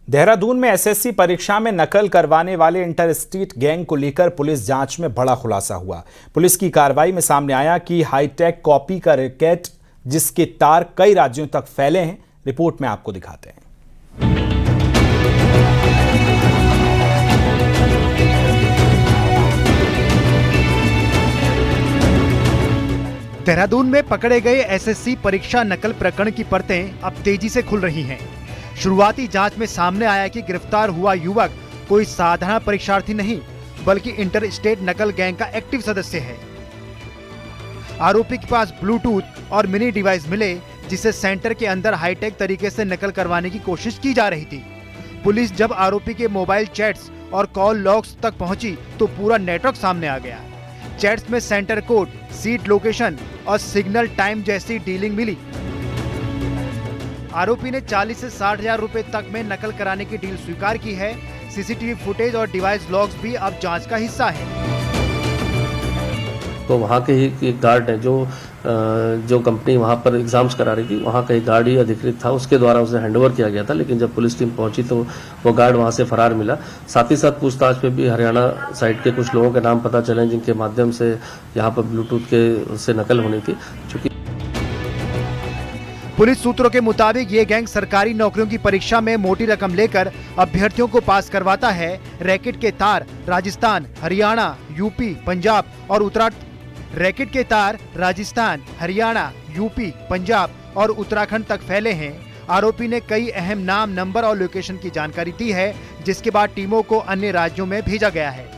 देहरादून में एसएससी परीक्षा में नकल करवाने वाले इंटर स्टेट गैंग को लेकर पुलिस जांच में बड़ा खुलासा हुआ। पुलिस की कार्रवाई में सामने आया कि हाईटेक कॉपी का रैकेट जिसके तार कई राज्यों तक फैले हैं। रिपोर्ट में आपको दिखाते हैं। देहरादून में पकड़े गए एसएससी परीक्षा नकल प्रकरण की परतें अब तेजी से खुल रही हैं। शुरुआती जांच में सामने आया कि गिरफ्तार हुआ युवक कोई साधारण परीक्षार्थी नहीं बल्कि इंटर स्टेट नकल गैंग का एक्टिव सदस्य है। आरोपी के पास ब्लूटूथ और मिनी डिवाइस मिले जिसे सेंटर के अंदर हाईटेक तरीके से नकल करवाने की कोशिश की जा रही थी। पुलिस जब आरोपी के मोबाइल चैट्स और कॉल लॉग्स तक पहुंची तो पूरा नेटवर्क सामने आ गया। चैट्स में सेंटर कोड, सीट लोकेशन और सिग्नल टाइम जैसी डीलिंग मिली। आरोपी ने 40 से 60 हजार रुपए तक में नकल कराने की डील स्वीकार की है। सीसीटीवी फुटेज और डिवाइस लॉग्स भी अब जांच का हिस्सा है। तो वहाँ के ही एक गार्ड है जो कंपनी वहाँ पर एग्जाम्स करा रही थी, वहाँ का एक गार्ड ही अधिकृत था, उसके द्वारा उसे हैंडओवर किया गया था। लेकिन जब पुलिस टीम पहुंची तो वो गार्ड वहाँ से फरार मिला। साथ ही साथ पूछताछ पे भी हरियाणा साइड के कुछ लोगों के नाम पता चले जिनके माध्यम से यहाँ पर ब्लूटूथ के से नकल होनी थी। चूंकि पुलिस सूत्रों के मुताबिक ये गैंग सरकारी नौकरियों की परीक्षा में मोटी रकम लेकर अभ्यर्थियों को पास करवाता है। रैकेट के तार राजस्थान, हरियाणा, यूपी, पंजाब और उत्तराखंड तक फैले हैं। आरोपी ने कई अहम नाम, नंबर और लोकेशन की जानकारी दी है, जिसके बाद टीमों को अन्य राज्यों में भेजा गया है।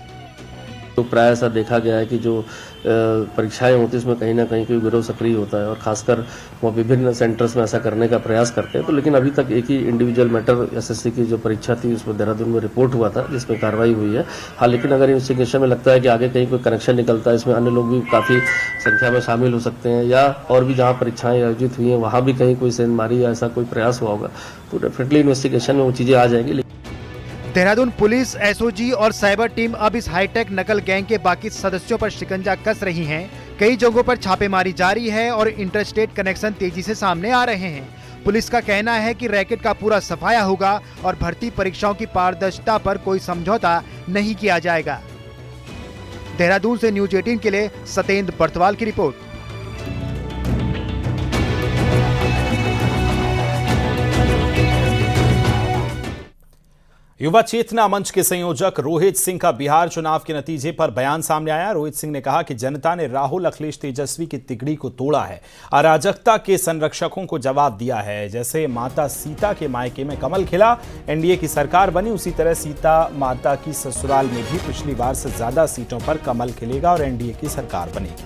तो प्राय ऐसा देखा गया है कि जो परीक्षाएं होती है उसमें कहीं ना कहीं कोई गिरोह सक्रिय होता है और खासकर वो विभिन्न सेंटर्स में ऐसा करने का प्रयास करते हैं। तो लेकिन अभी तक एक ही इंडिविजुअल मैटर एसएससी की जो परीक्षा थी उसमें देहरादून में रिपोर्ट हुआ था जिसमें कार्रवाई हुई है। हाँ, लेकिन अगर इन्वेस्टिगेशन में लगता है कि आगे कहीं कोई कनेक्शन निकलता है, इसमें अन्य लोग भी काफ़ी संख्या में शामिल हो सकते हैं या और भी जहाँ परीक्षाएं आयोजित हुई हैं वहाँ भी कहीं कोई सेंधमारी या ऐसा कोई प्रयास हुआ होगा तो डेफिनेटली इन्वेस्टिगेशन में वो चीज़ें आ जाएंगी। देहरादून पुलिस, एसओजी और साइबर टीम अब इस हाईटेक नकल गैंग के बाकी सदस्यों पर शिकंजा कस रही हैं। कई जगहों पर छापेमारी जारी है और इंटरस्टेट कनेक्शन तेजी से सामने आ रहे हैं। पुलिस का कहना है कि रैकेट का पूरा सफाया होगा और भर्ती परीक्षाओं की पारदर्शिता पर कोई समझौता नहीं किया जाएगा। देहरादून से न्यूज 18 के लिए सतेंद्र बर्तवाल की रिपोर्ट। युवा चेतना मंच के संयोजक रोहित सिंह का बिहार चुनाव के नतीजे पर बयान सामने आया। रोहित सिंह ने कहा कि जनता ने राहुल, अखिलेश, तेजस्वी की तिगड़ी को तोड़ा है, अराजकता के संरक्षकों को जवाब दिया है। जैसे माता सीता के मायके में कमल खिला, एनडीए की सरकार बनी, उसी तरह सीता माता की ससुराल में भी पिछली बार से ज्यादा सीटों पर कमल खिलेगा और एनडीए की सरकार बनेगी।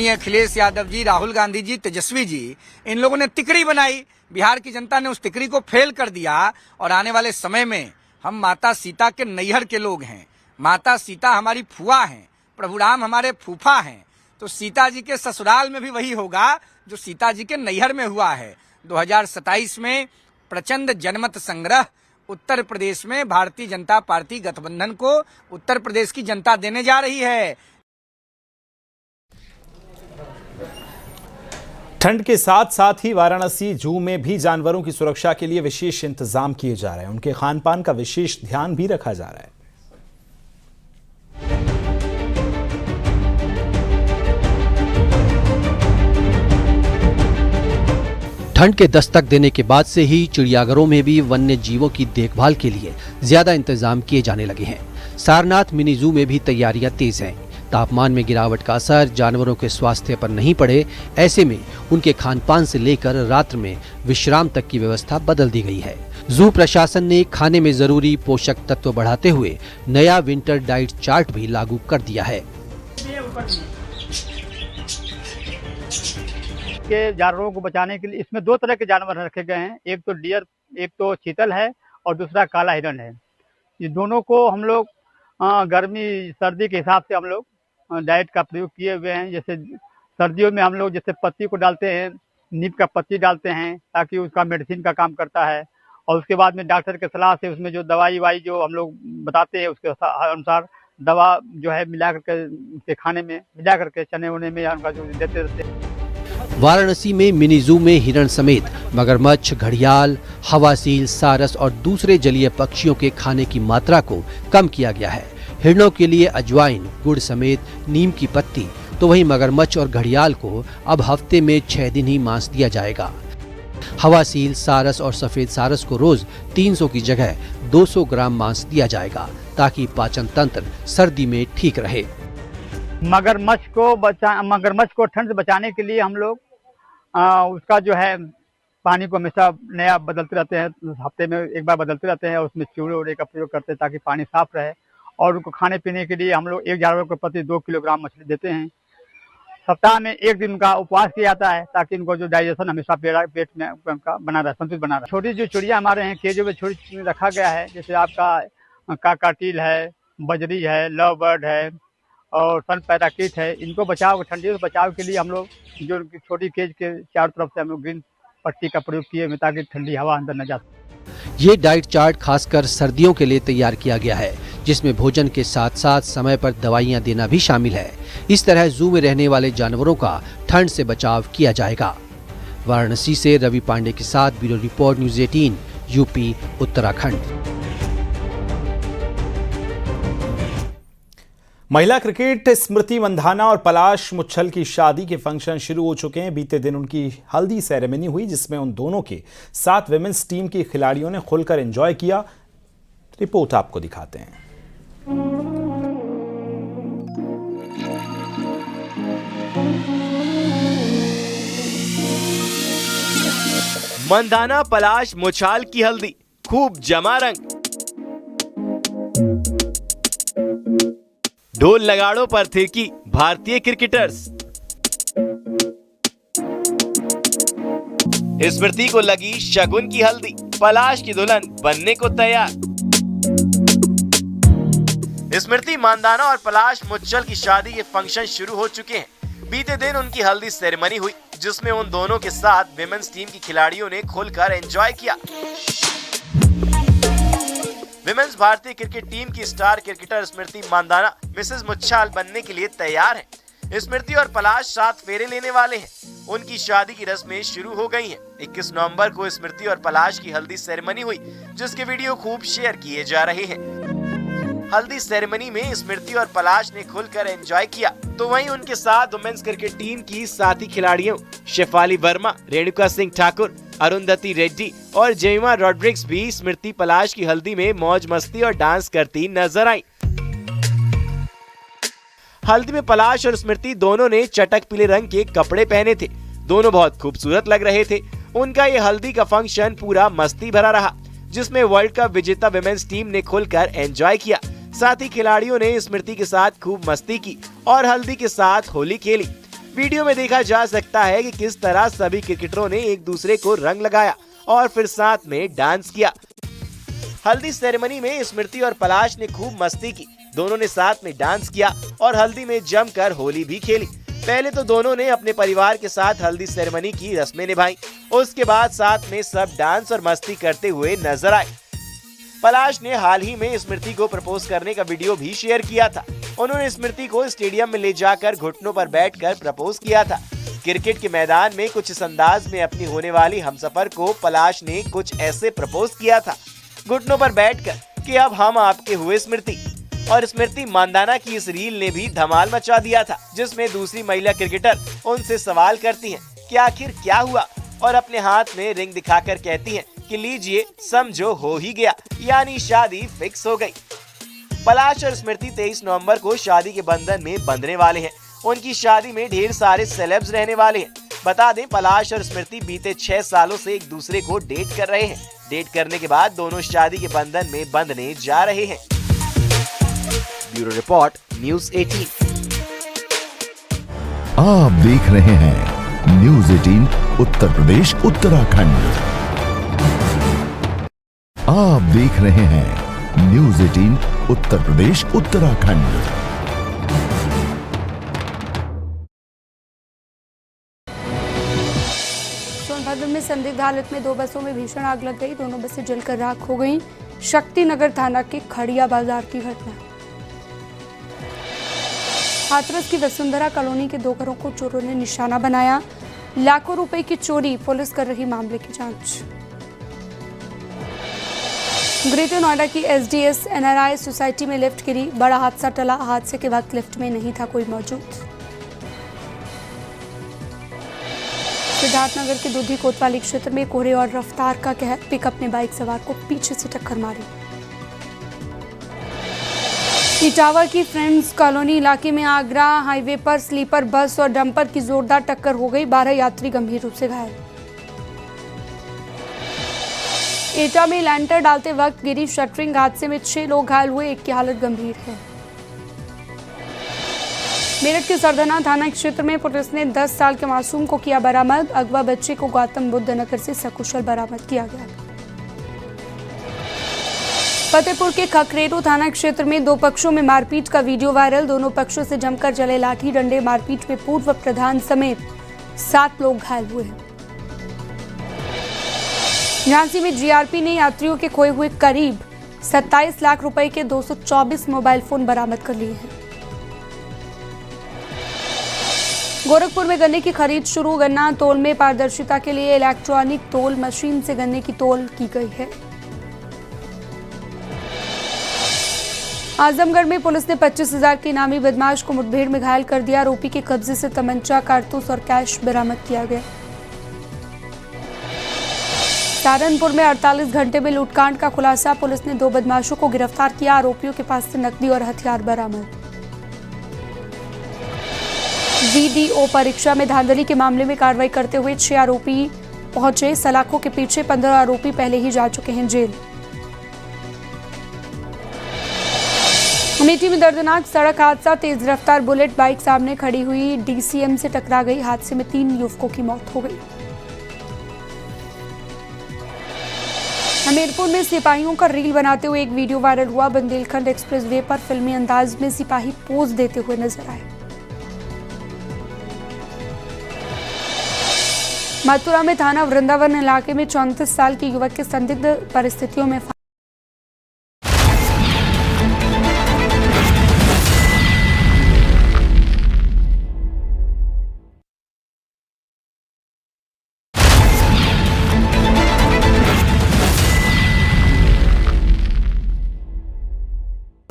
अखिलेश यादव जी, राहुल गांधी जी, तेजस्वी जी, इन लोगों ने तिकड़ी बनाई। बिहार की जनता ने उस तिकड़ी को फेल कर दिया और आने वाले समय में हम माता सीता के नैहर के लोग हैं। माता सीता हमारी फुआ हैं, प्रभु राम हमारे फूफा हैं। तो सीता जी के ससुराल में भी वही होगा जो सीता जी के नैहर में हुआ है। 2027 में प्रचंड जनमत संग्रह उत्तर प्रदेश में भारतीय जनता पार्टी गठबंधन को उत्तर प्रदेश की जनता देने जा रही है। ठंड के साथ साथ ही वाराणसी जू में भी जानवरों की सुरक्षा के लिए विशेष इंतजाम किए जा रहे हैं। उनके खान पान का विशेष ध्यान भी रखा जा रहा है। ठंड के दस्तक देने के बाद से ही चिड़ियाघरों में भी वन्य जीवों की देखभाल के लिए ज्यादा इंतजाम किए जाने लगे हैं। सारनाथ मिनी जू में भी तैयारियां तेज हैं। तापमान में गिरावट का असर जानवरों के स्वास्थ्य पर नहीं पड़े, ऐसे में उनके खानपान से लेकर रात्र में विश्राम तक की व्यवस्था बदल दी गई है। जू प्रशासन ने खाने में जरूरी पोषक तत्व बढ़ाते हुए नया विंटर डाइट चार्ट भी लागू कर दिया है। के जानवरों को बचाने के लिए इसमें 2 तरह के जानवर रखे गए हैं। एक तो डियर, एक तो चीतल है और दूसरा काला हिरण है। ये दोनों को हम लोग गर्मी सर्दी के हिसाब से हम लोग डाइट का प्रयोग किए हुए हैं। जैसे सर्दियों में हम लोग जैसे पत्ती को डालते हैं, नीम का पत्ती डालते हैं ताकि उसका मेडिसिन का काम करता है। और उसके बाद में डॉक्टर के सलाह से उसमें जो दवाई जो हम लोग बताते हैं उसके अनुसार दवा जो है मिला करके उसके खाने में मिला करके चने वने में उनका जो देते रहते हैं। वाराणसी में मिनी जू में हिरण समेत मगरमच्छ, घड़ियाल, हवासील, सारस और दूसरे जलीय पक्षियों के खाने की मात्रा को कम किया गया है। हिरणों के लिए अजवाइन, गुड़ समेत नीम की पत्ती, तो वहीं मगरमच्छ और घड़ियाल को अब हफ्ते में 6 दिन ही मांस दिया जाएगा। हवासील, सारस और सफेद सारस को रोज 300 की जगह 200 ग्राम मांस दिया जाएगा ताकि पाचन तंत्र सर्दी में ठीक रहे। मगरमच्छ को ठंड से बचाने के लिए हम लोग उसका जो है पानी को हमेशा नया बदलते रहते हैं, हफ्ते में एक बार बदलते रहते हैं और उसमें चूड़े उड़े का प्रयोग करते हैं ताकि पानी साफ रहे। और उनको खाने पीने के लिए हम लोग एक जानवर को प्रति 2 किलोग्राम मछली देते हैं। सप्ताह में एक दिन का उपवास किया जाता है ताकि इनको जो डाइजेशन हमेशा पेट में उनका बना रहे, संतुलित बना रहे। छोटी जो चिड़िया हमारे हैं केजों में छोटी रखा गया है, जैसे आपका काकाटिल है, बजरी है, लव बर्ड है और सन पैराकीट है। इनको ठंडी से बचाव के लिए हम लोग जो छोटी केज के चारों तरफ से हम लोग ग्रीन पट्टी का प्रयोग किए हैं ताकि ठंडी हवा अंदर न जा सके। ये डाइट चार्ट खासकर सर्दियों के लिए तैयार किया गया है, जिसमें भोजन के साथ साथ समय पर दवाइयां देना भी शामिल है। इस तरह जू में रहने वाले जानवरों का ठंड से बचाव किया जाएगा। वाराणसी से रवि पांडे के साथ bureau report, news 18, UP, Uttarakhand. महिला क्रिकेट स्मृति मंधाना और पलाश मुच्छल की शादी के फंक्शन शुरू हो चुके हैं। बीते दिन उनकी हल्दी सेरेमनी हुई जिसमें उन दोनों के 7 विमेंस टीम की खिलाड़ियों ने खुलकर एंजॉय किया। रिपोर्ट आपको दिखाते हैं। मंधाना पलाश मुच्छल की हल्दी, खूब जमा रंग। ढोल नगाड़ों पर थिरकी भारतीय क्रिकेटर्स। स्मृति को लगी शगुन की हल्दी, पलाश की दुल्हन बनने को तैयार। स्मृति मंधाना और पलाश मुच्छल की शादी के फंक्शन शुरू हो चुके हैं। बीते दिन उनकी हल्दी सेरेमनी हुई जिसमें उन दोनों के साथ विमेंस टीम की खिलाड़ियों ने खुलकर एंजॉय किया। विमेंस भारतीय क्रिकेट टीम की star cricketer Smriti Mandhana Mrs Muchhal बनने के लिए तैयार हैं। स्मृति और पलाश 7 फेरे लेने वाले हैं। उनकी शादी की रस्में शुरू हो गई हैं। 21 नवंबर को स्मृति और पलाश की हल्दी सेरेमनी हुई जिसके वीडियो खूब शेयर किए जा रहे हैं। हल्दी सेरेमनी में स्मृति और पलाश ने खुलकर एंजॉय किया, तो वहीं उनके साथ वुमेन्स क्रिकेट टीम की साथी खिलाड़ियों शेफाली वर्मा, रेणुका सिंह ठाकुर, अरुंधति रेड्डी और जेमा रॉड्रिग्स भी स्मृति पलाश की हल्दी में मौज मस्ती और डांस करती नजर आई। हल्दी में पलाश और स्मृति दोनों ने चटक पीले रंग के कपड़े पहने थे। दोनों बहुत खूबसूरत लग रहे थे। उनका ये हल्दी का फंक्शन पूरा मस्ती भरा रहा जिसमें वर्ल्ड कप विजेता विमेंस टीम ने खुलकर एंजॉय किया। साथ ही खिलाड़ियों ने स्मृति के साथ खूब मस्ती की और हल्दी के साथ होली खेली। वीडियो में देखा जा सकता है कि किस तरह सभी क्रिकेटरों ने एक दूसरे को रंग लगाया और फिर साथ में डांस किया। हल्दी सेरेमनी में स्मृति और पलाश ने खूब मस्ती की। दोनों ने साथ में डांस किया और हल्दी में जमकर होली भी खेली। पहले तो दोनों ने अपने परिवार के साथ हल्दी सेरेमनी की रस्में निभाई, उसके बाद साथ में सब डांस और मस्ती करते हुए नजर आए। पलाश ने हाल ही में स्मृति को प्रपोज करने का वीडियो भी शेयर किया था। उन्होंने स्मृति को स्टेडियम में ले जाकर घुटनों पर बैठकर प्रपोज किया था। क्रिकेट के मैदान में कुछ इस अंदाज में अपनी होने वाली हमसफर को पलाश ने कुछ ऐसे प्रपोज किया था, घुटनों पर बैठकर कि अब हम आपके हुए स्मृति। और स्मृति मंधाना की इस रील ने भी धमाल मचा दिया था, जिसमें दूसरी महिला क्रिकेटर उनसे सवाल करती हैं कि आखिर क्या हुआ और अपने हाथ में रिंग दिखाकर कहती हैं कि लीजिए समझो हो ही गया, यानी शादी फिक्स हो गई। पलाश और स्मृति 23 नवंबर को शादी के बंधन में बंधने वाले हैं। उनकी शादी में ढेर सारे सेलेब्स रहने वाले हैं। बता दें, पलाश और स्मृति बीते 6 सालों से एक दूसरे को डेट कर रहे हैं। डेट करने के बाद दोनों शादी के बंधन में बंधने जा रहे हैं। Bureau report, news 18। आप देख रहे हैं न्यूज़ 18 उत्तर प्रदेश उत्तराखंड। आप देख रहे हैं न्यूज़ 18 उत्तर प्रदेश उत्तराखंड। सोनभद्र में संदिग्ध हालत में 2 बसों में भीषण आग लग गई। दोनों बसें जलकर राख हो गईं। शक्तिनगर थाना के खड़िया बाजार की घटना। हाथरस की वसुंधरा कॉलोनी के 2 घरों को चोरों ने निशाना बनाया। लाखों रुपए की चोरी, पुलिस कर रही मामले की जांच। ग्रेटर नोएडा की एसडीएस एनआरआई सोसाइटी में लिफ्ट गिरी, बड़ा हादसा टला। हादसे के वक्त लिफ्ट में नहीं था कोई मौजूद। सिद्धार्थनगर के दूधी कोतवाली क्षेत्र में कोहरे और रफ्तार का कहर, पिकअप ने बाइक सवार को पीछे से टक्कर मारी। इटावा की फ्रेंड्स कॉलोनी इलाके में आगरा हाईवे पर स्लीपर बस और डंपर की जोरदार टक्कर हो गई, 12 यात्री गंभीर रूप से घायल। एटा में लैंटर डालते वक्त गिरी शटरिंग, हादसे में 6 लोग घायल हुए, एक की हालत गंभीर है। मेरठ के सरधना थाना क्षेत्र में पुलिस ने 10 साल के मासूम को किया बरामद। अगवा बच्चे को गौतम बुद्ध नगर से सकुशल बरामद किया गया। फतेहपुर के खखरेरू थाना क्षेत्र में 2 पक्षों में मारपीट का वीडियो वायरल, दोनों पक्षों से जमकर चले लाठी डंडे। मारपीट में पूर्व प्रधान समेत 7 लोग घायल हुए। झांसी में जीआरपी ने यात्रियों के खोए हुए करीब 27 लाख रुपए के 224 मोबाइल फोन बरामद कर लिए हैं। गोरखपुर में गन्ने की खरीद शुरू, गन्ना तोल में पारदर्शिता के लिए इलेक्ट्रॉनिक तोल मशीन से गन्ने की तोल की गई है। आजमगढ़ में पुलिस ने 25,000 के इनामी बदमाश को मुठभेड़ में घायल कर दिया। आरोपी के कब्जे से तमंचा, कारतूस और कैश बरामद किया गया। सहारनपुर में 48 घंटे में लूटकांड का खुलासा, पुलिस ने 2 बदमाशों को गिरफ्तार किया। आरोपियों के पास से नकदी और हथियार बरामद। वीडीओ परीक्षा में धांधली के मामले में कार्रवाई करते हुए 6 आरोपी पहुंचे सलाखों के पीछे। 15 आरोपी पहले ही जा चुके हैं जेल। अमेठी में दर्दनाक सड़क हादसा, तेज रफ्तार बुलेट बाइक सामने खड़ी हुई डीसीएम से टकरा गई। हादसे में 3 युवकों की मौत हो गई। हमीरपुर में सिपाहियों का रील बनाते हुए एक वीडियो वायरल हुआ। बुंदेलखंड एक्सप्रेसवे पर फिल्मी अंदाज में सिपाही पोज देते हुए नजर आए। मथुरा में थाना वृंदावन इलाके में 34 साल के युवक के संदिग्ध परिस्थितियों में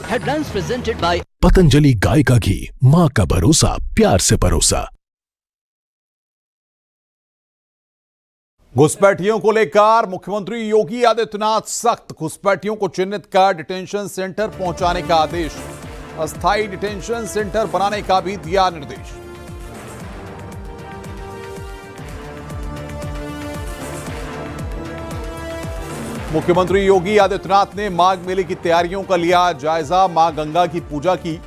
हेडलाइंस प्रेजेंटेड बाय पतंजलि गाय का घी, माँ का भरोसा, प्यार से परोसा। घुसपैठियों को लेकर मुख्यमंत्री योगी आदित्यनाथ सख्त, घुसपैठियों को चिन्हित कर डिटेंशन सेंटर पहुंचाने का आदेश, अस्थायी डिटेंशन सेंटर बनाने का भी दिया निर्देश। मुख्यमंत्री योगी आदित्यनाथ ने माघ मेले की तैयारियों का लिया जायजा, मां गंगा की पूजा की,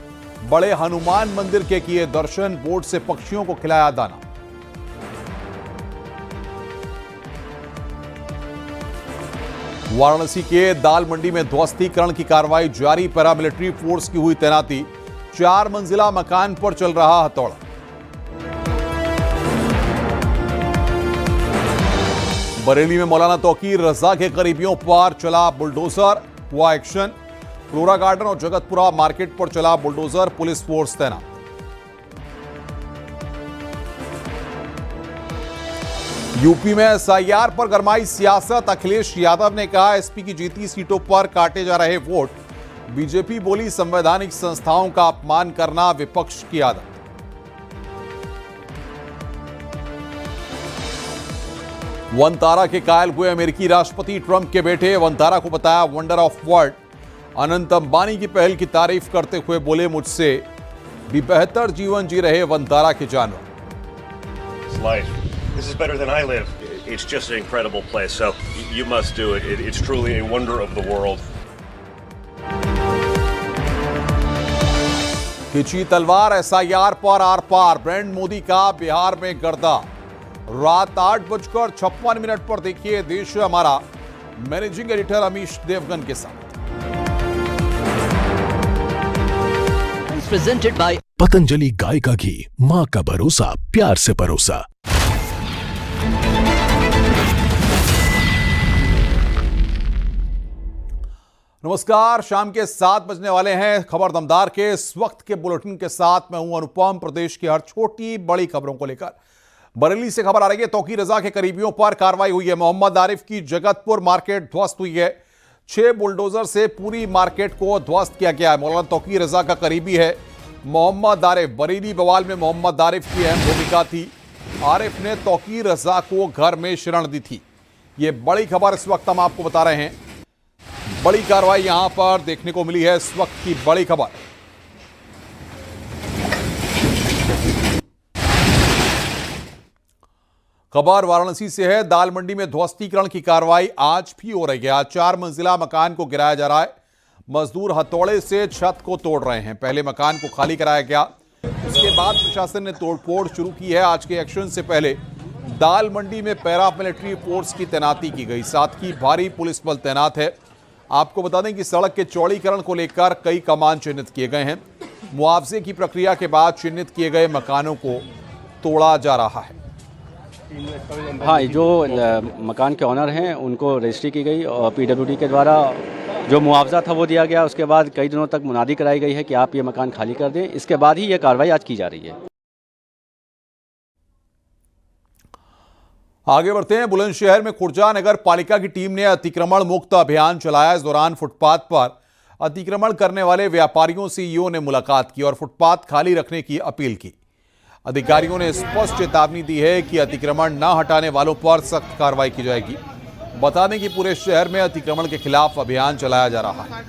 बड़े हनुमान मंदिर के किए दर्शन, बोट से पक्षियों को खिलाया दाना। वाराणसी के दाल मंडी में ध्वस्तीकरण की कार्रवाई जारी, पैरामिलिट्री फोर्स की हुई तैनाती, 4 मंजिला मकान पर चल रहा हथौड़ा। बरेली में मौलाना तौकीर रजा के करीबियों पर चला बुलडोजर, हुआ एक्शन, फ्लोरा गार्डन और जगतपुरा मार्केट पर चला बुलडोजर, पुलिस फोर्स तैनात। यूपी में एसआईआर पर गरमाई सियासत, अखिलेश यादव ने कहा एसपी की जीती सीटों पर काटे जा रहे वोट। बीजेपी बोली संवैधानिक संस्थाओं का अपमान करना विपक्ष की आदत। वनतारा के कायल हुए अमेरिकी राष्ट्रपति ट्रंप के बेटे, वनतारा को बताया wonder of world. Anant Ambani की पहल की तारीफ करते हुए बोले मुझसे भी बेहतर जीवन जी रहे वनतारा के जानवर। This is better than I live. It's just an incredible place. So you must do it. It's truly a wonder of the world. खिंची तलवार एसआईआर पर आर पार, ब्रांड मोदी का बिहार में गर्दा। रात 8:56 पर देखिए देश हमारा, मैनेजिंग एडिटर अमीश देवगन के साथ। प्रेजेंटेड बाय पतंजलि गाय का घी, माँ का भरोसा, प्यार से परोसा। नमस्कार, शाम के 7 बजने वाले हैं। खबर दमदार के इस वक्त के बुलेटिन के साथ मैं हूं अनुपम, प्रदेश की हर छोटी बड़ी खबरों को लेकर। बरेली से खबर आ रही है, तौकीर रजा के करीबियों पर कार्रवाई हुई है। मोहम्मद आरिफ की जगतपुर मार्केट ध्वस्त हुई है। 6 बुलडोजर से पूरी मार्केट को ध्वस्त किया गया है। मौलाना तौकीर रजा का करीबी है मोहम्मद आरिफ। बरेली बवाल में मोहम्मद आरिफ की अहम भूमिका थी। आरिफ ने तौकीर रजा को घर में शरण दी थी। ये बड़ी खबर इस वक्त हम आपको बता रहे हैं। बड़ी कार्रवाई यहां पर देखने को मिली है। इस वक्त की बड़ी खबर। खबर वाराणसी से है। दाल मंडी में ध्वस्तीकरण की कार्रवाई आज भी हो रही है। आज 4 मंजिला मकान को गिराया जा रहा है। मजदूर हथौड़े से छत को तोड़ रहे हैं। पहले मकान को खाली कराया गया, उसके बाद प्रशासन ने तोड़फोड़ शुरू की है। आज के एक्शन से पहले दाल मंडी में पैरामिलिट्री फोर्स की तैनाती की गई, साथ ही भारी पुलिस बल तैनात है। आपको बता दें कि सड़क के चौड़ीकरण को लेकर कई कमान चिन्हित किए गए हैं। मुआवजे की प्रक्रिया के बाद चिन्हित किए गए मकानों को तोड़ा जा रहा है। हाँ, जो मकान के ऑनर हैं उनको रजिस्ट्री की गई और पीडब्ल्यूडी के द्वारा जो मुआवजा था वो दिया गया। उसके बाद कई दिनों तक मुनादी कराई गई है कि आप ये मकान खाली कर दें। इसके बाद ही ये कार्रवाई आज की जा रही है। आगे बढ़ते हैं। बुलंदशहर में खुर्जा नगर पालिका की टीम ने अतिक्रमण मुक्त अभियान चलाया। इस दौरान फुटपाथ पर अतिक्रमण करने वाले व्यापारियों से ईओ ने मुलाकात की और फुटपाथ खाली रखने की अपील की। अधिकारियों ने स्पष्ट चेतावनी दी है कि अतिक्रमण न हटाने वालों पर सख्त कार्रवाई की जाएगी। बता दें कि पूरे शहर में अतिक्रमण के खिलाफ अभियान चलाया जा रहा है।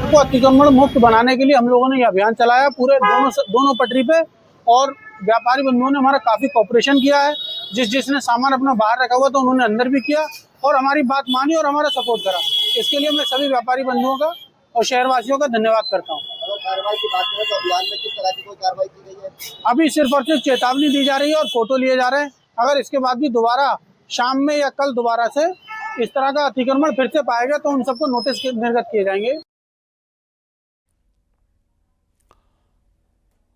को अतिक्रमण मुक्त बनाने के लिए हम लोगों ने यह अभियान चलाया पूरे दोनों पटरी पे, और व्यापारी बंधुओं ने हमारा काफी कोऑपरेशन किया है। जिसने सामान अपना बाहर रखा हुआ तो उन्होंने अंदर भी किया और हमारी बात मानी और हमारा सपोर्ट करा। इसके लिए मैं सभी व्यापारी बंधुओं का और शहरवासियों का धन्यवाद करता हूँ। कार्रवाई की बात करें तो अभियान में किस तरह की कोई कार्रवाई की गई है? अभी सिर्फ और सिर्फ चेतावनी दी जा रही है और फोटो लिए जा रहे हैं। अगर इसके बाद भी दोबारा शाम में या कल दोबारा से इस तरह का अतिक्रमण फिर से पाएगा तो उन सबको नोटिस निर्गत किए जाएंगे।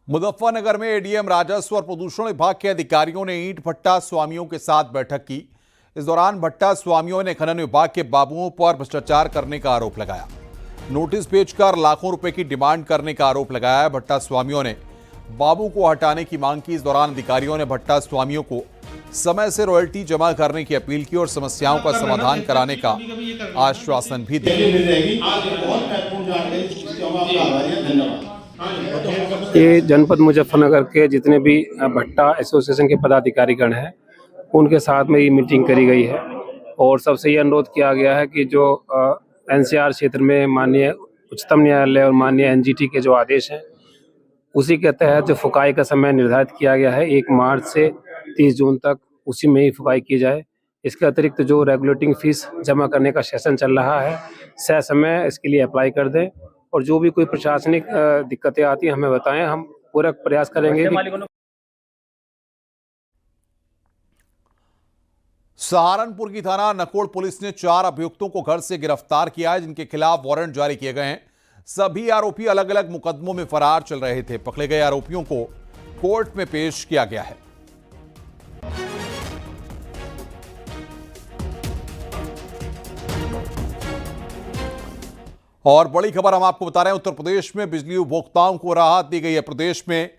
मुजफ्फरनगर में एडीएम राजस्व और प्रदूषण विभाग के अधिकारियों ने ईंट भट्टा स्वामियों के साथ बैठक की। इस दौरान भट्टा स्वामियों ने खनन विभाग के बाबुओं पर भ्रष्टाचार करने का आरोप लगाया। नोटिस भेजकर लाखों रुपए की डिमांड करने का आरोप लगाया है। भट्टा स्वामियों ने बाबू को हटाने की मांग की। इस दौरान अधिकारियों ने भट्टा स्वामियों को समय से रॉयल्टी जमा करने की अपील की और समस्याओं का समाधान कराने का आश्वासन भी दिया। ये जनपद मुजफ्फरनगर के जितने भी भट्टा एसोसिएशन के पदाधिकारीगण हैं उनके साथ में ये मीटिंग करी गई है और सबसे ये अनुरोध किया गया है कि जो एनसीआर क्षेत्र में माननीय उच्चतम न्यायालय और माननीय एनजीटी के जो आदेश हैं उसी के तहत जो फुकाई का समय निर्धारित किया गया है 1 मार्च से 30 जून तक, उसी में ही फुकाई की जाए। इसके अतिरिक्त जो रेगुलेटिंग फीस जमा करने का सेशन चल रहा है सह समय इसके लिए अप्लाई कर दें और जो भी कोई प्रशासनिक दिक्कतें आती हैं हमें बताएं, हम पूरा प्रयास करेंगे। सहारनपुर की थाना नकोड़ पुलिस ने 4 अभियुक्तों को घर से गिरफ्तार किया है, जिनके खिलाफ वारंट जारी किए गए हैं। सभी आरोपी अलग अलग मुकदमों में फरार चल रहे थे। पकड़े गए आरोपियों को कोर्ट में पेश किया गया है। और बड़ी खबर हम आपको बता रहे हैं, उत्तर प्रदेश में बिजली उपभोक्ताओं को राहत दी गई है। प्रदेश में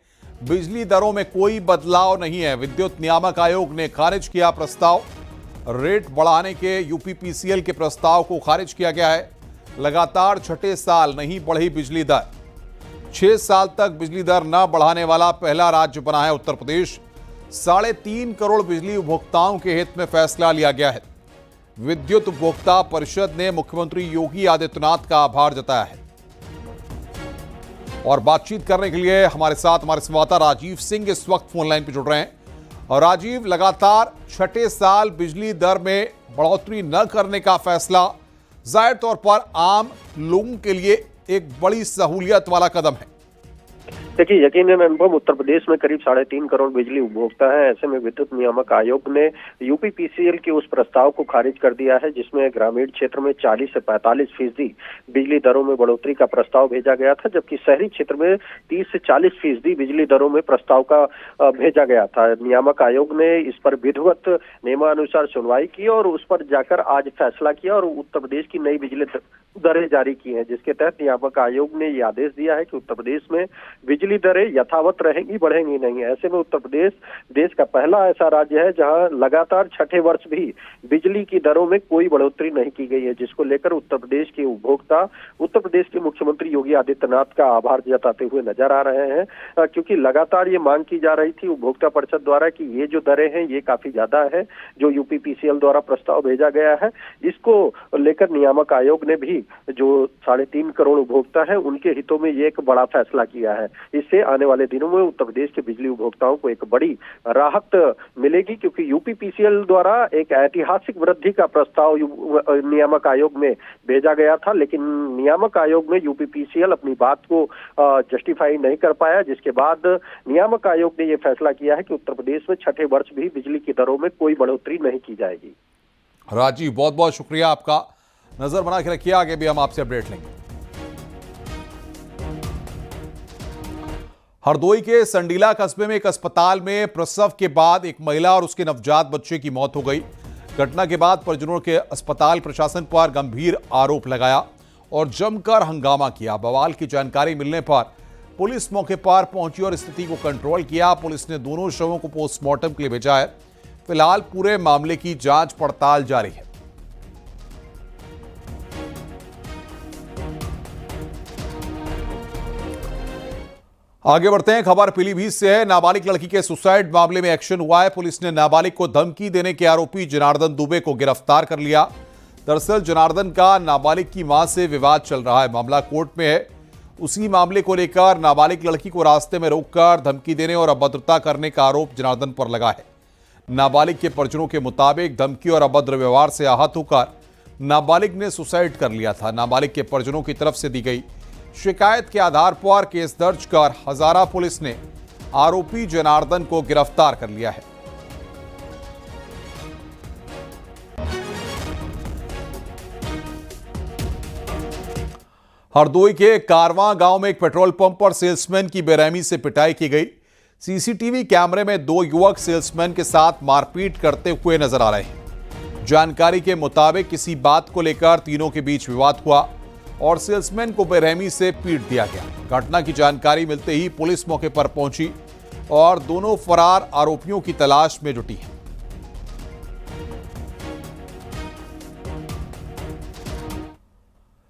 बिजली दरों में कोई बदलाव नहीं है। विद्युत नियामक आयोग ने खारिज किया प्रस्ताव। रेट बढ़ाने के यूपीपीसीएल के प्रस्ताव को खारिज किया गया है। लगातार 6ठे साल नहीं बढ़ी बिजली दर। 6 साल तक बिजली दर न बढ़ाने वाला पहला राज्य बना है उत्तर प्रदेश। 3.5 करोड़ बिजली उपभोक्ताओं के हित में फैसला लिया गया है। विद्युत उपभोक्ता परिषद ने मुख्यमंत्री योगी आदित्यनाथ का आभार जताया है। और बातचीत करने के लिए हमारे साथ हमारे संवाददाता राजीव सिंह इस वक्त फोन लाइन पर जुड़ रहे हैं। और राजीव, लगातार 6ठे साल बिजली दर में बढ़ोतरी न करने का फैसला जाहिर तौर पर आम लोगों के लिए एक बड़ी सहूलियत वाला कदम है। देखिए, यकीनन अनुभव उत्तर प्रदेश में करीब 3.5 करोड़ बिजली उपभोक्ता हैं। ऐसे में विद्युत नियामक आयोग ने यूपीपीसीएल के उस प्रस्ताव को खारिज कर दिया है जिसमें ग्रामीण क्षेत्र में 40 से 45% बिजली दरों में बढ़ोतरी का प्रस्ताव भेजा गया था, जबकि शहरी क्षेत्र में 30 से 40% बिजली दरों में प्रस्ताव का भेजा गया था। नियामक आयोग ने इस पर विधिवत नियमानुसार सुनवाई की और उस पर जाकर आज फैसला किया और उत्तर प्रदेश की नई बिजली दरें जारी की हैं, जिसके तहत नियामक आयोग ने ये आदेश दिया है कि उत्तर प्रदेश में बिजली बिजली दरें यथावत रहेंगी, बढ़ेंगी नहीं। ऐसे में उत्तर प्रदेश देश का पहला ऐसा राज्य है जहां लगातार छठे वर्ष भी बिजली की दरों में कोई बढ़ोतरी नहीं की गई है, जिसको लेकर उत्तर प्रदेश के उपभोक्ता उत्तर प्रदेश के मुख्यमंत्री योगी आदित्यनाथ का आभार जताते हुए नजर आ रहे हैं, क्योंकि लगातार ये मांग की जा रही थी उपभोक्ता परिषद द्वारा कि ये जो दरें हैं ये काफी ज्यादा है। जो यूपीपीसीएल द्वारा प्रस्ताव भेजा गया है, इसको लेकर नियामक आयोग ने भी जो 3.5 करोड़ उपभोक्ता हैं उनके हितों में ये एक बड़ा फैसला किया है। इससे आने वाले दिनों में उत्तर प्रदेश के बिजली उपभोक्ताओं को एक बड़ी राहत मिलेगी, क्योंकि यूपीपीसीएल द्वारा एक ऐतिहासिक वृद्धि का प्रस्ताव नियामक आयोग में भेजा गया था, लेकिन नियामक आयोग में यूपीपीसीएल अपनी बात को जस्टिफाई नहीं कर पाया, जिसके बाद नियामक आयोग ने यह फैसला किया है कि उत्तर प्रदेश में छठे वर्ष भी बिजली की दरों में कोई बढ़ोतरी नहीं की जाएगी। राजीव, बहुत बहुत शुक्रिया आपका। नजर बना के रखिए, आगे भी हम आपसे अपडेट लेंगे। हरदोई के संडीला कस्बे में एक अस्पताल में प्रसव के बाद एक महिला और उसके नवजात बच्चे की मौत हो गई। घटना के बाद परिजनों के अस्पताल प्रशासन पर गंभीर आरोप लगाया और जमकर हंगामा किया। बवाल की जानकारी मिलने पर पुलिस मौके पर पहुंची और स्थिति को कंट्रोल किया। पुलिस ने दोनों शवों को पोस्टमार्टम के लिए भेजा है। फिलहाल पूरे मामले की जांच पड़ताल जारी है। आगे बढ़ते हैं, खबर पीलीभीत से है। नाबालिग लड़की के सुसाइड मामले में एक्शन हुआ है। पुलिस ने नाबालिग को धमकी देने के आरोपी जनार्दन दुबे को गिरफ्तार कर लिया। दरअसल जनार्दन का नाबालिग की मां से विवाद चल रहा है, मामला कोर्ट में है। उसी मामले को लेकर नाबालिग लड़की को रास्ते में रोककर धमकी देने और अभद्रता करने का आरोप जनार्दन पर लगा है। नाबालिग के परिजनों के मुताबिक धमकी और अभद्र व्यवहार से आहत होकर नाबालिग ने सुसाइड कर लिया था। नाबालिग के परिजनों की तरफ से दी गई शिकायत के आधार पर केस दर्ज कर हजारा पुलिस ने आरोपी जनार्दन को गिरफ्तार कर लिया है। हरदोई के कारवां गांव में एक पेट्रोल पंप पर सेल्समैन की बेरहमी से पिटाई की गई। सीसीटीवी कैमरे में 2 युवक सेल्समैन के साथ मारपीट करते हुए नजर आ रहे हैं। जानकारी के मुताबिक किसी बात को लेकर तीनों के बीच विवाद हुआ और सेल्समैन को बेरहमी से पीट दिया गया। घटना की जानकारी मिलते ही पुलिस मौके पर पहुंची और दोनों फरार आरोपियों की तलाश में जुटी है।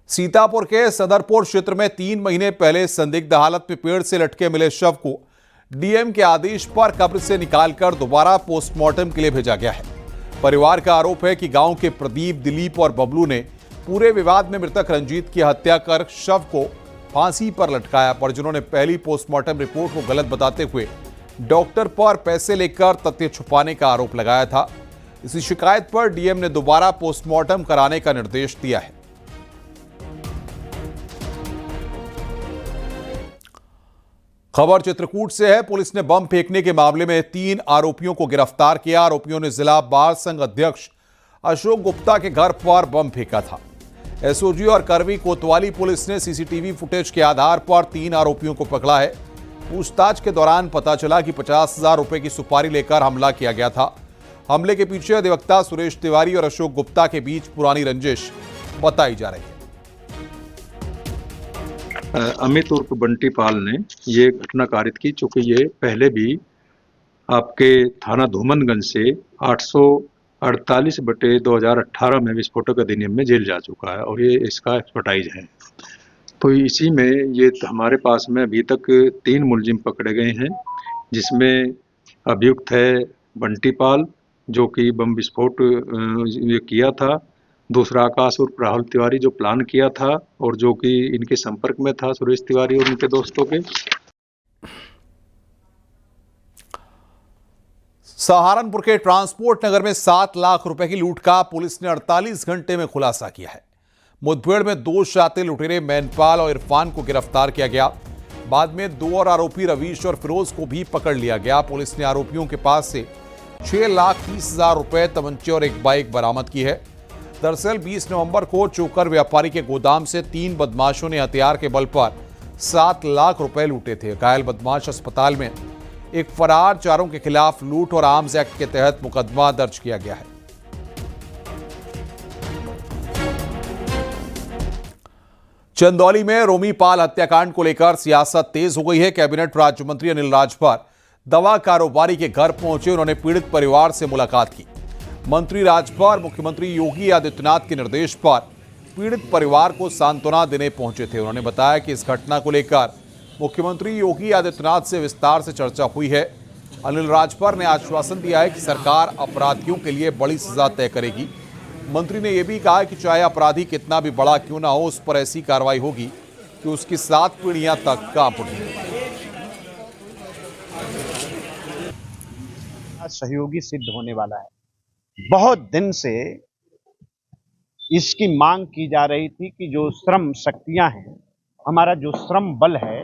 सीतापुर के सदरपुर क्षेत्र में 3 महीने पहले संदिग्ध हालत में पेड़ से लटके मिले शव को डीएम के आदेश पर कब्र से निकालकर दोबारा पोस्टमार्टम के लिए भेजा गया है। परिवार का आरोप है कि गांव के प्रदीप, दिलीप और बबलू ने पूरे विवाद में मृतक रंजीत की हत्या कर शव को फांसी पर लटकाया। परिजनों ने पहली पोस्टमार्टम रिपोर्ट को गलत बताते हुए डॉक्टर पर पैसे लेकर तथ्य छुपाने का आरोप लगाया था। इसी शिकायत पर डीएम ने दोबारा पोस्टमार्टम कराने का निर्देश दिया है। खबर चित्रकूट से है। पुलिस ने बम फेंकने के मामले में 3 आरोपियों को गिरफ्तार किया। आरोपियों ने जिला बार संघ अध्यक्ष अशोक गुप्ता के घर पर बम फेंका था। एसओजी और करवी कोतवाली पुलिस ने सीसीटीवी फुटेज के आधार पर 3 आरोपियों को पकड़ा है। पूछताछ के दौरान पता चला कि 50,000 रुपए की सुपारी लेकर हमला किया गया था। हमले के पीछे अधिवक्ता सुरेश तिवारी और अशोक गुप्ता के बीच पुरानी रंजिश बताई जा रही है। अमित उर्फ बंटी पाल ने ये घटना कारित की, चूंकि ये पहले भी आपके थाना धूमनगंज से 848/2018 में विस्फोटक अधिनियम में जेल जा चुका है और ये इसका एक्सपर्टाइज है। तो इसी में ये हमारे पास में अभी तक 3 मुलजिम पकड़े गए हैं, जिसमें अभियुक्त है बंटी पाल जो कि बम विस्फोट किया था, दूसरा आकाश उर्फ राहुल तिवारी जो प्लान किया था और जो कि इनके संपर्क में था सुरेश तिवारी और उनके दोस्तों के। सहारनपुर के ट्रांसपोर्ट नगर में 7 लाख रुपए की लूट का पुलिस ने 48 घंटे में खुलासा किया है। मुठभेड़ में 2 शातिर लुटेरे मैनपाल और इरफान को गिरफ्तार किया गया। बाद में 2 और आरोपी रवीश और फिरोज को भी पकड़ लिया गया। पुलिस ने आरोपियों के पास से 6,30,000 रुपए, तमंचे और एक बाइक बरामद की है। दरअसल 20 नवंबर को चोकर व्यापारी के गोदाम से 3 बदमाशों ने हथियार के बल पर 7 लाख रुपए लूटे थे। घायल बदमाश अस्पताल में, एक फरार, 4 के खिलाफ लूट और आर्म्स एक्ट के तहत मुकदमा दर्ज किया गया है। चंदौली में रोमी पाल हत्याकांड को लेकर सियासत तेज हो गई है। कैबिनेट राज्य मंत्री अनिल राजभर दवा कारोबारी के घर पहुंचे। उन्होंने पीड़ित परिवार से मुलाकात की। मंत्री राजभर मुख्यमंत्री योगी आदित्यनाथ के निर्देश पर पीड़ित परिवार को सांत्वना देने पहुंचे थे। उन्होंने बताया कि इस घटना को लेकर मुख्यमंत्री योगी आदित्यनाथ से विस्तार से चर्चा हुई है। अनिल राजभर ने आश्वासन दिया है कि सरकार अपराधियों के लिए बड़ी सजा तय करेगी। मंत्री ने यह भी कहा कि चाहे अपराधी कितना भी बड़ा क्यों ना हो, उस पर ऐसी कार्रवाई होगी कि उसकी 7 पीढ़ियां तक कांप उठेंगी। सहयोगी सिद्ध होने वाला है। बहुत दिन से इसकी मांग की जा रही थी कि जो श्रम शक्तियां हैं, हमारा जो श्रम बल है,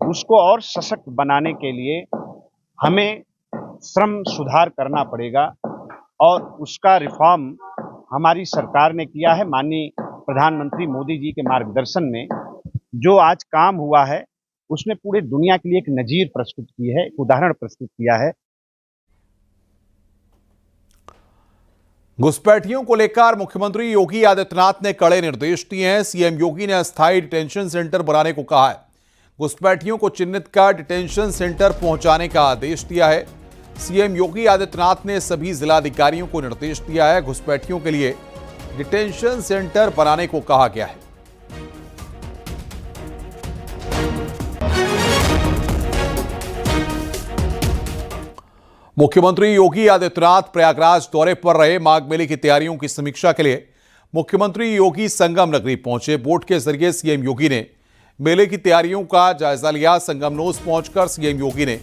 उसको और सशक्त बनाने के लिए हमें श्रम सुधार करना पड़ेगा और उसका रिफॉर्म हमारी सरकार ने किया है। माननीय प्रधानमंत्री मोदी जी के मार्गदर्शन में जो आज काम हुआ है, उसने पूरे दुनिया के लिए एक नजीर प्रस्तुत की है, एक उदाहरण प्रस्तुत किया है। घुसपैठियों को लेकर मुख्यमंत्री योगी आदित्यनाथ ने कड़े निर्देश दिए हैं। सीएम योगी ने अस्थायी डिटेंशन सेंटर बनाने को कहा है। घुसपैठियों को चिन्हित कर डिटेंशन सेंटर पहुंचाने का आदेश दिया है। सीएम योगी आदित्यनाथ ने सभी जिलाधिकारियों को निर्देश दिया है। घुसपैठियों के लिए डिटेंशन सेंटर बनाने को कहा गया है। मुख्यमंत्री योगी आदित्यनाथ प्रयागराज दौरे पर रहे। माघ मेले की तैयारियों की समीक्षा के लिए मुख्यमंत्री योगी संगम नगरी पहुंचे। बोट के जरिए सीएम योगी ने मेले की तैयारियों का जायजा लिया। संगमनोस पहुंचकर सीएम योगी ने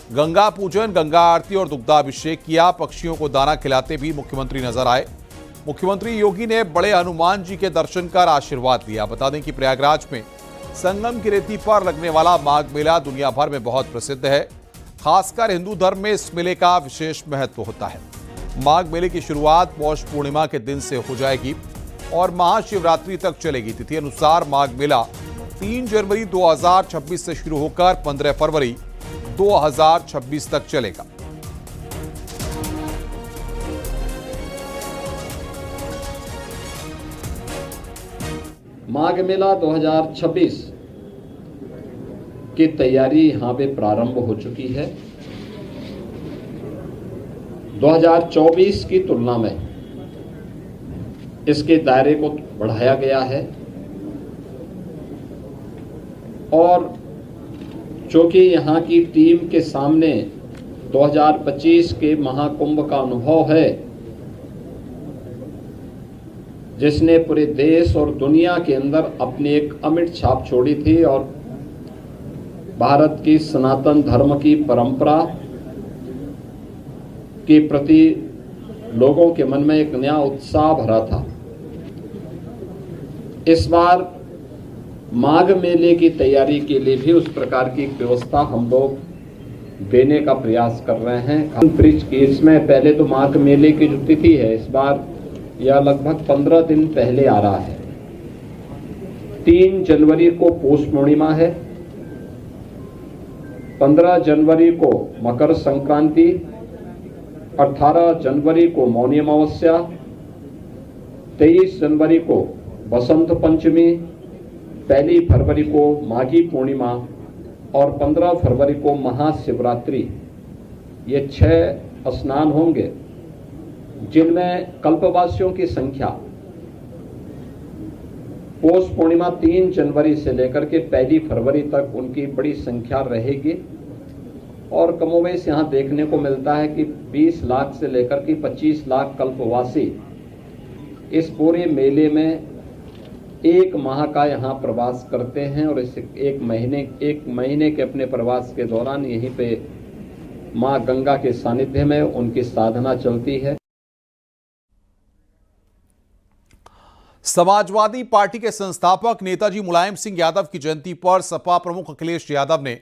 गंगा पूजन, गंगा आरती और दुग्धाभिषेक किया। पक्षियों को दाना खिलाते भी मुख्यमंत्री नजर आए। मुख्यमंत्री योगी ने बड़े हनुमान जी के दर्शन कर आशीर्वाद लिया। बता दें कि प्रयागराज में संगम की रेती पर लगने वाला माघ मेला दुनिया भर में बहुत प्रसिद्ध है। खासकर हिंदू धर्म में इस मेले का विशेष महत्व होता है। माघ मेले की शुरुआत पौष पूर्णिमा के दिन से हो जाएगी और महाशिवरात्रि तक चलेगी। तिथि अनुसार माघ मेला 3 जनवरी 2026 से शुरू होकर 15 फरवरी 2026 तक चलेगा। माघ मेला 2026 की तैयारी यहां पे प्रारंभ हो चुकी है। 2024 की तुलना में इसके दायरे को बढ़ाया गया है और चूंकि यहाँ की टीम के सामने 2025 के महाकुंभ का अनुभव है, जिसने पूरे देश और दुनिया के अंदर अपनी एक अमिट छाप छोड़ी थी और भारत की सनातन धर्म की परंपरा के प्रति लोगों के मन में एक नया उत्साह भरा था। इस बार माघ मेले की तैयारी के लिए भी उस प्रकार की व्यवस्था हम लोग देने का प्रयास कर रहे हैं। ब्रिज केस में पहले तो माघ मेले की जो तिथि है, इस बार यह लगभग 15 दिन पहले आ रहा है। 3 जनवरी को पौष पूर्णिमा है, 15 जनवरी को मकर संक्रांति, 18 जनवरी को मौनी अमावस्या, 23 जनवरी को बसंत पंचमी, 1 फरवरी को माघी पूर्णिमा और 15 फरवरी को महाशिवरात्रि। ये 6 स्नान होंगे, जिनमें कल्पवासियों की संख्या पौष पूर्णिमा 3 जनवरी से लेकर के 1 फरवरी तक उनकी बड़ी संख्या रहेगी और कमोवेश यहाँ देखने को मिलता है कि 20 लाख से लेकर के 25 लाख कल्पवासी इस पूरे मेले में 1 माह का यहाँ प्रवास करते हैं और इस एक महीने के अपने प्रवास के दौरान यहीं पे माँ गंगा के सानिध्य में उनकी साधना चलती है। समाजवादी पार्टी के संस्थापक नेताजी मुलायम सिंह यादव की जयंती पर सपा प्रमुख अखिलेश यादव ने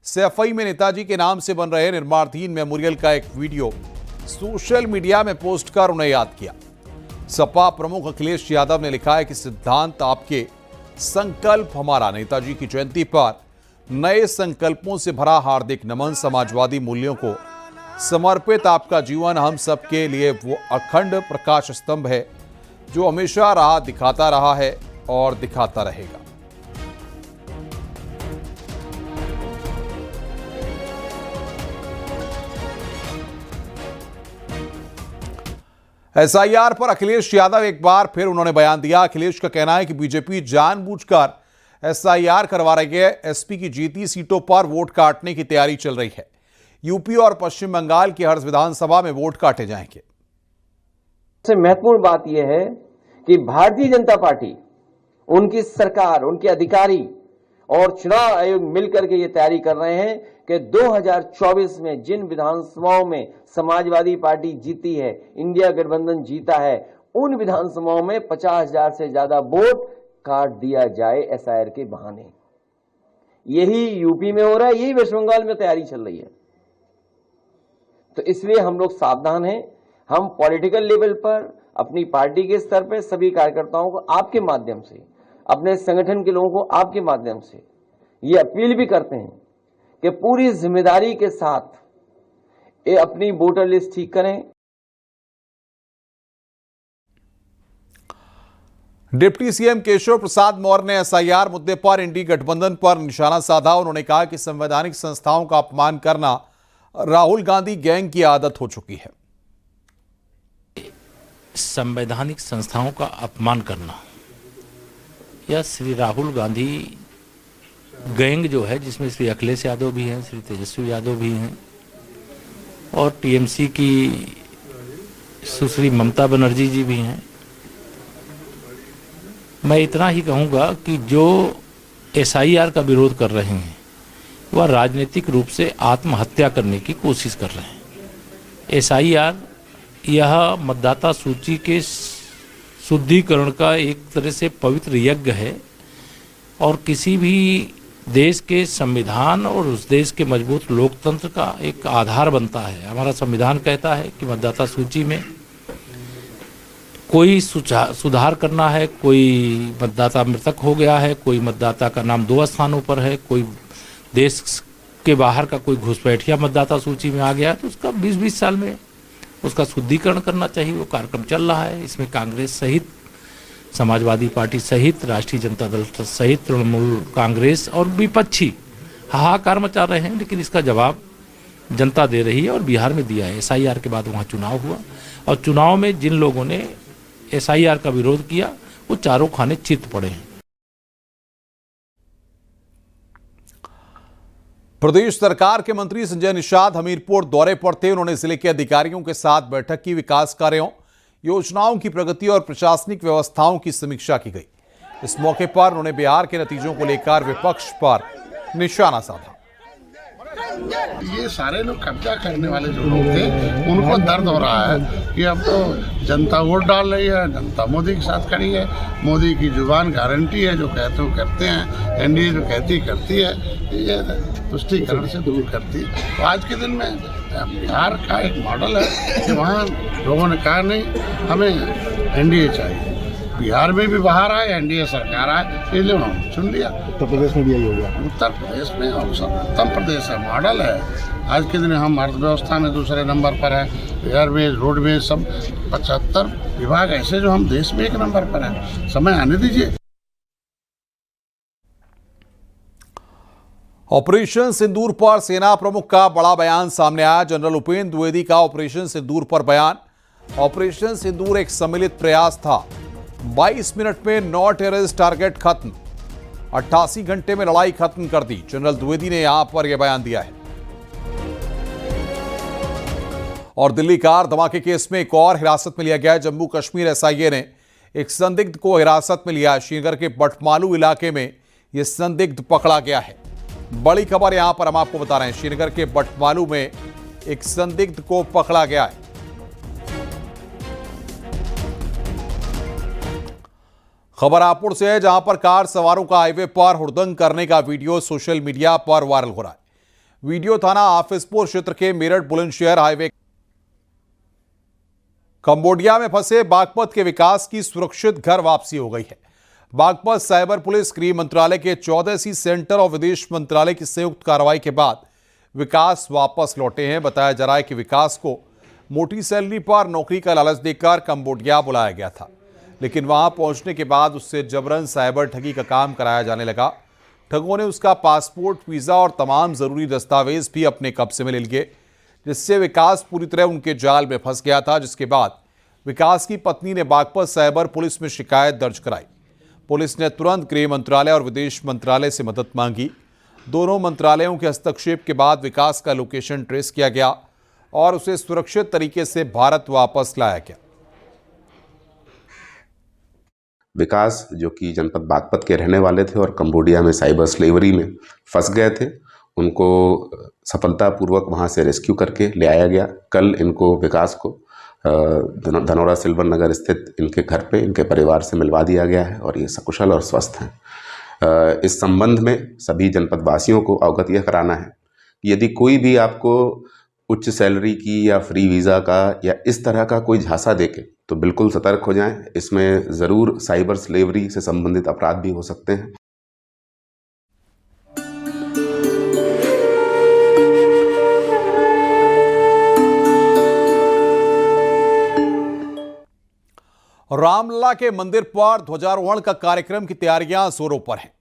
सैफई में नेताजी के नाम से बन रहे निर्माणाधीन मेमोरियल का एक वीडियो सोशल मीडिया में पोस्ट कर उन्हें याद किया। सपा प्रमुख अखिलेश यादव ने लिखा है कि सिद्धांत आपके, संकल्प हमारा। नेताजी की जयंती पर नए संकल्पों से भरा हार्दिक नमन। समाजवादी मूल्यों को समर्पित आपका जीवन हम सबके लिए वो अखंड प्रकाश स्तंभ है जो हमेशा राह दिखाता रहा है और दिखाता रहेगा। एसआईआर पर अखिलेश यादव एक बार फिर उन्होंने बयान दिया। अखिलेश का कहना है कि बीजेपी जानबूझकर एसआईआर करवा रही है। एसपी की जीती सीटों पर वोट काटने की तैयारी चल रही है। यूपी और पश्चिम बंगाल की हर विधानसभा में वोट काटे जाएंगे। सबसे महत्वपूर्ण बात यह है कि भारतीय जनता पार्टी, उनकी सरकार, उनके अधिकारी और चुनाव आयोग मिलकर के ये तैयारी कर रहे हैं कि 2024 में जिन विधानसभाओं में समाजवादी पार्टी जीती है, इंडिया गठबंधन जीता है, उन विधानसभाओं में 50,000 से ज्यादा वोट काट दिया जाए एसआईआर के बहाने। यही यूपी में हो रहा है, यही वेस्ट बंगाल में तैयारी चल रही है। तो इसलिए हम लोग सावधान हैं। हम पॉलिटिकल लेवल पर, अपनी पार्टी के स्तर पर सभी कार्यकर्ताओं को आपके माध्यम से, अपने संगठन के लोगों को आपके माध्यम से ये अपील भी करते हैं कि पूरी जिम्मेदारी के साथ ये अपनी वोटर लिस्ट ठीक करें। डिप्टी सीएम केशव प्रसाद मौर्य ने एसआईआर मुद्दे पर इंडी गठबंधन पर निशाना साधा। उन्होंने कहा कि संवैधानिक संस्थाओं का अपमान करना राहुल गांधी गैंग की आदत हो चुकी है। संवैधानिक संस्थाओं का अपमान करना या श्री राहुल गांधी गैंग जो है, जिसमें श्री अखिलेश यादव भी हैं, श्री तेजस्वी यादव भी हैं और टीएमसी की सुश्री ममता बनर्जी जी भी हैं। मैं इतना ही कहूँगा कि जो एसआईआर का विरोध कर रहे हैं वह राजनीतिक रूप से आत्महत्या करने की कोशिश कर रहे हैं। एसआईआर यह मतदाता सूची के शुद्धिकरण का एक तरह से पवित्र यज्ञ है और किसी भी देश के संविधान और उस देश के मजबूत लोकतंत्र का एक आधार बनता है। हमारा संविधान कहता है कि मतदाता सूची में कोई सुधार करना है, कोई मतदाता मृतक हो गया है, कोई मतदाता का नाम 2 स्थानों पर है, कोई देश के बाहर का कोई घुसपैठिया मतदाता सूची में आ गया है, तो उसका 20-20 साल में उसका शुद्धिकरण करना चाहिए। वो कार्यक्रम चल रहा है। इसमें कांग्रेस सहित, समाजवादी पार्टी सहित, राष्ट्रीय जनता दल सहित तृणमूल कांग्रेस और विपक्षी हाहाकार मचा रहे हैं, लेकिन इसका जवाब जनता दे रही है और बिहार में दिया है। एसआईआर के बाद वहाँ चुनाव हुआ और चुनाव में जिन लोगों ने एसआईआर का विरोध किया वो चारों खाने चित पड़े हैं। प्रदेश सरकार के मंत्री संजय निषाद हमीरपुर दौरे पर थे। उन्होंने जिले के अधिकारियों के साथ बैठक की। विकास कार्यों, योजनाओं की प्रगति और प्रशासनिक व्यवस्थाओं की समीक्षा की गई। इस मौके पर उन्होंने बिहार के नतीजों को लेकर विपक्ष पर निशाना साधा। ये सारे लोग कब्जा करने वाले जो लोग थे उनको दर्द हो रहा है कि अब तो जनता वोट डाल रही है, जनता मोदी के साथ खड़ी है, मोदी की जुबान गारंटी है, जो कहते हो करते हैं, एनडीए जो कहती करती है, ये तुष्टीकरण से दूर करती है। तो आज के दिन में बिहार का एक मॉडल है कि वहाँ लोगों ने कहा नहीं हमें एनडीए चाहिए। बिहार में भी बाहर आए, एनडीए सरकार आए, इसलिए उन्होंने चुन लिया। उत्तर प्रदेश में भी यही होगा। उत्तर प्रदेश में और उत्तम प्रदेश है, मॉडल है। आज के दिन हम अर्थव्यवस्था में दूसरे नंबर पर है, एयरवेज, रोडवेज, सब 75 विभाग ऐसे जो हम देश में 1 नंबर पर है। समय आने दीजिए। ऑपरेशन सिंदूर पर सेना प्रमुख का बड़ा बयान सामने आया। जनरल उपेंद्र द्विवेदी का ऑपरेशन सिंदूर पर बयान। ऑपरेशन सिंदूर एक सम्मिलित प्रयास था। 22 मिनट में 9 टेररिस्ट टारगेट खत्म, 88 घंटे में लड़ाई खत्म कर दी। जनरल द्विवेदी ने यहां पर यह बयान दिया है। और दिल्ली कार धमाके केस में एक और हिरासत में लिया गया है। जम्मू कश्मीर एसआईए ने एक संदिग्ध को हिरासत में लिया। श्रीनगर के बटमालू इलाके में यह संदिग्ध पकड़ा गया है। बड़ी खबर यहां पर हम आपको बता रहे हैं। श्रीनगर के बटमालू में एक संदिग्ध को पकड़ा गया है। खबर हापुड़ से है, जहां पर कार सवारों का हाईवे पर हुड़दंग करने का वीडियो सोशल मीडिया पर वायरल हो रहा है। वीडियो थाना हाफिजपुर क्षेत्र के मेरठ बुलंदशहर हाईवे कंबोडिया में फंसे बागपत के विकास की सुरक्षित घर वापसी हो गई है। बागपत साइबर पुलिस, गृह मंत्रालय के 14सी सेंटर और विदेश मंत्रालय की संयुक्त कार्रवाई के बाद विकास वापस लौटे हैं। बताया जा रहा है कि विकास को मोटी सैलरी पर नौकरी का लालच देकर कंबोडिया बुलाया गया था, लेकिन वहां पहुंचने के बाद उससे जबरन साइबर ठगी का काम कराया जाने लगा। ठगों ने उसका पासपोर्ट, वीज़ा और तमाम ज़रूरी दस्तावेज भी अपने कब्जे में ले लिए, जिससे विकास पूरी तरह उनके जाल में फंस गया था। जिसके बाद विकास की पत्नी ने बागपत साइबर पुलिस में शिकायत दर्ज कराई। पुलिस ने तुरंत गृह मंत्रालय और विदेश मंत्रालय से मदद मांगी। दोनों मंत्रालयों के हस्तक्षेप के बाद विकास का लोकेशन ट्रेस किया गया और उसे सुरक्षित तरीके से भारत वापस लाया गया। विकास जो कि जनपद बागपत के रहने वाले थे और कंबोडिया में साइबर स्लेवरी में फंस गए थे, उनको सफलतापूर्वक वहां से रेस्क्यू करके ले आया गया। कल इनको विकास को धनौरा सिल्वर नगर स्थित इनके घर पे इनके परिवार से मिलवा दिया गया है और ये सकुशल और स्वस्थ हैं। इस संबंध में सभी जनपद वासियों को अवगत यह कराना है कि यदि कोई भी आपको उच्च सैलरी की या फ्री वीज़ा का या इस तरह का कोई झांसा देके तो बिल्कुल सतर्क हो जाएं। इसमें ज़रूर साइबर स्लेवरी से संबंधित अपराध भी हो सकते हैं। रामलला के मंदिर पर ध्वजारोहण का कार्यक्रम की तैयारियां जोरों पर हैं।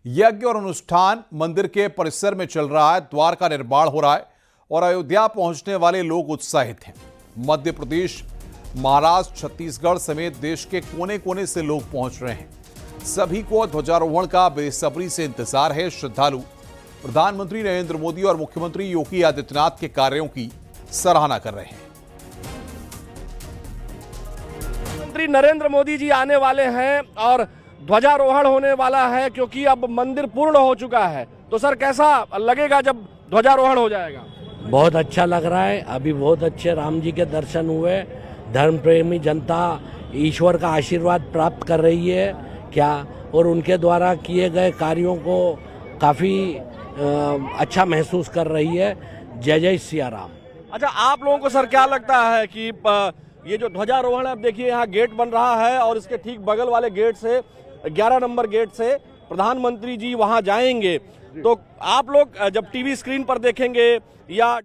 यज्ञ और अनुष्ठान मंदिर के परिसर में चल रहा है। द्वार का निर्माण हो रहा है और अयोध्या पहुंचने वाले लोग उत्साहित हैं। मध्य प्रदेश, महाराष्ट्र, छत्तीसगढ़ समेत देश के कोने कोने से लोग पहुंच रहे हैं। सभी को ध्वजारोहण का बेसब्री से इंतजार है। श्रद्धालु प्रधानमंत्री नरेंद्र मोदी और मुख्यमंत्री योगी आदित्यनाथ के कार्यों की सराहना कर रहे हैं। प्रधानमंत्री नरेंद्र मोदी जी आने वाले हैं और ध्वजारोहण होने वाला है, क्योंकि अब मंदिर पूर्ण हो चुका है। तो सर, कैसा लगेगा जब ध्वजारोहण हो जाएगा? बहुत अच्छा लग रहा है। अभी बहुत अच्छे राम जी के दर्शन हुए। धर्म प्रेमी जनता ईश्वर का आशीर्वाद प्राप्त कर रही है क्या, और उनके द्वारा किए गए कार्यों को काफ़ी अच्छा महसूस कर रही है। जय जय सिया राम। अच्छा, आप लोगों को सर क्या लगता है कि ये जो ध्वजारोहण है, अब देखिए यहाँ गेट बन रहा है और इसके ठीक बगल वाले गेट से 11 नंबर गेट से प्रधानमंत्री जी वहाँ जाएंगे, तो आप लोग जब टीवी स्क्रीन पर देखेंगे या